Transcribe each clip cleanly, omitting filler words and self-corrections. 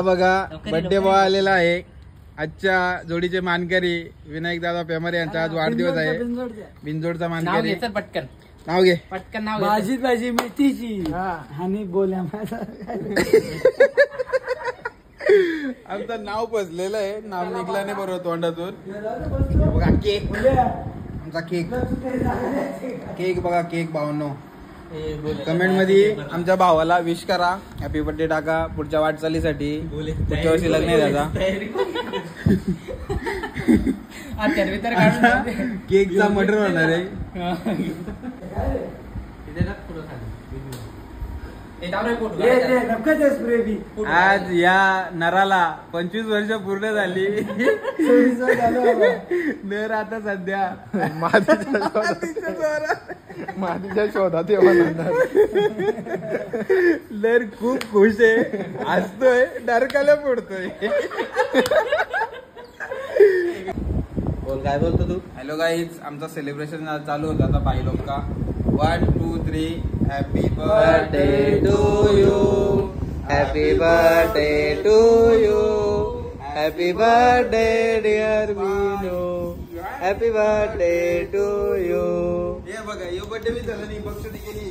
बघा birthday boy आलेला आहे. आजच्या जोडीचे मानकरी विनायक दादा पेमरे यांचा आज वाढदिवस आहे. बिंजोडचा मानकरी. पटकन नाव घे. पटकन नाव भाजी भाजी मेथीची आणि गोल्या आमचं नाव पसलेलं आहे. नाव निघला नाही बरोबर तोंडातून. बघा केक. आमचा केक. केक बघा केक 52. कमेंट मध्ये आमच्या भावाला विश करा. हॅपी बर्थडे टाका पुढच्या वाटचालीसाठी. पुढच्या वर्षी लग्न आहे त्याचा. केकचा मर्डर होणार आहे. आज या नराला 25 वर्ष पूर्ण झाली. नर आता सध्या माझ्या शोधात नर खूप खुश आहे. हसतोय डरकाला पडतोय. बोल काय बोलतो तू. हॅलो गाईज आमचा सेलिब्रेशन चालू होता आता बाई लोक का. 1 2 3 happy birthday to you. Happy birthday to you. Happy birthday dear Vino. Happy birthday to you. हे बघा यो बर्थडे मी झाला नाही. बक्षी गेली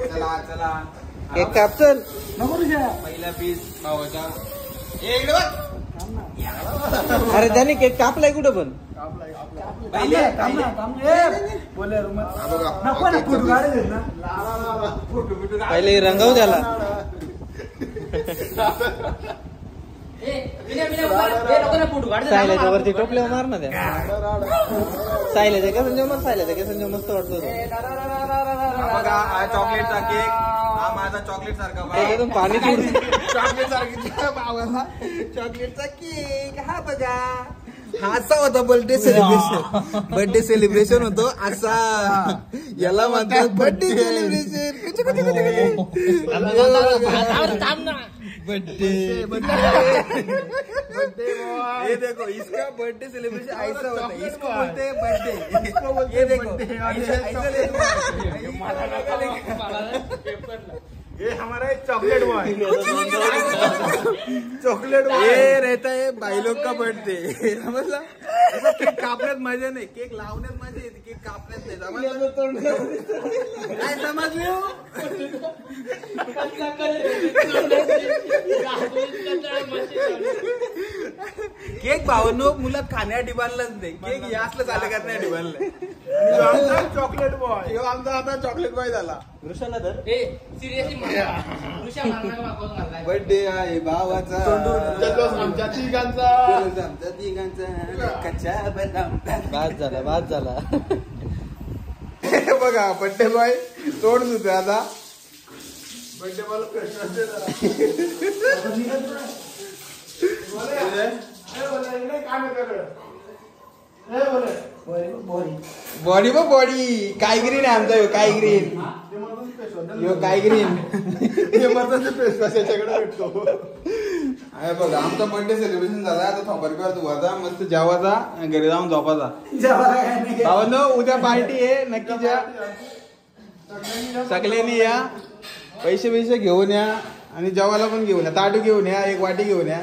चला चला केक कापचल. पहिला पीस भावाचा. अरे त्याने केक कापलाय कुठं पण. पहिले रंगव त्याला. सायल्याच्या वरती टोपल्या मार ना त्या. सायल्याच्या का संजय मस्त. सायल्याच्या का संजय मस्त वाटतो. बघा हा चॉकलेटचा केक. हा माझा चॉकलेट सारखा पाणी चॉकलेट सारखा चॉकलेटचा केक. हा बघा हा असा होता बर्थडे सेलिब्रेशन. बर्थडे सेलिब्रेशन होतो असा. याला म्हणतात बर्थडे सेलिब्रेशन. बर्थडे ये देखो इसका बर्थडे सेलिब्रेशन ऐसा होता है. इसको बोलते हैं बर्थडे. ये देखो ये हमारा एक चॉकलेट बॉय. चॉकलेट बॉय ये रहता है भाई लोग का बर्थडे. समजला. ऐसा केक कापण्यात मजा नाही. केक लावण्यात मजा येते. केक कापण्यात नाही. काय समजले हो. केक भावनो मुलात खाण्यासाठी बांधलाच नाही. केक हे असलं चालू करण्यासाठी बांधलंय. चॉकलेट बॉय ह्यो आमचा आता चॉकलेट बॉय झाला. वृषाला धर. बर्थडे आहे भावाचा. आमच्या तिघांचा. कच्चा बदाम. बाद झाला बाद झाला. बघा बर्थडे बॉय तोड होते आता. बर्थडे बॉय बॉडी बघ बॉडी. काय ग्रीन आहे आमचा. काय ग्रीन. यो काय ग्रीन. याच्याकडे भेटतो. अरे बघा आमचा बर्थडे सेलिब्रेशन झाला. आता थोपरकर धुवाचा मस्त जेवाचा घरी जाऊन झोपाचा. भावांनो उद्या पार्टी आहे नक्कीच या. सगळ्यांनी या. पैसे घेऊन या आणि जेवायला पण घेऊन या. ताटू घेऊन या. एक वाटी घेऊन या.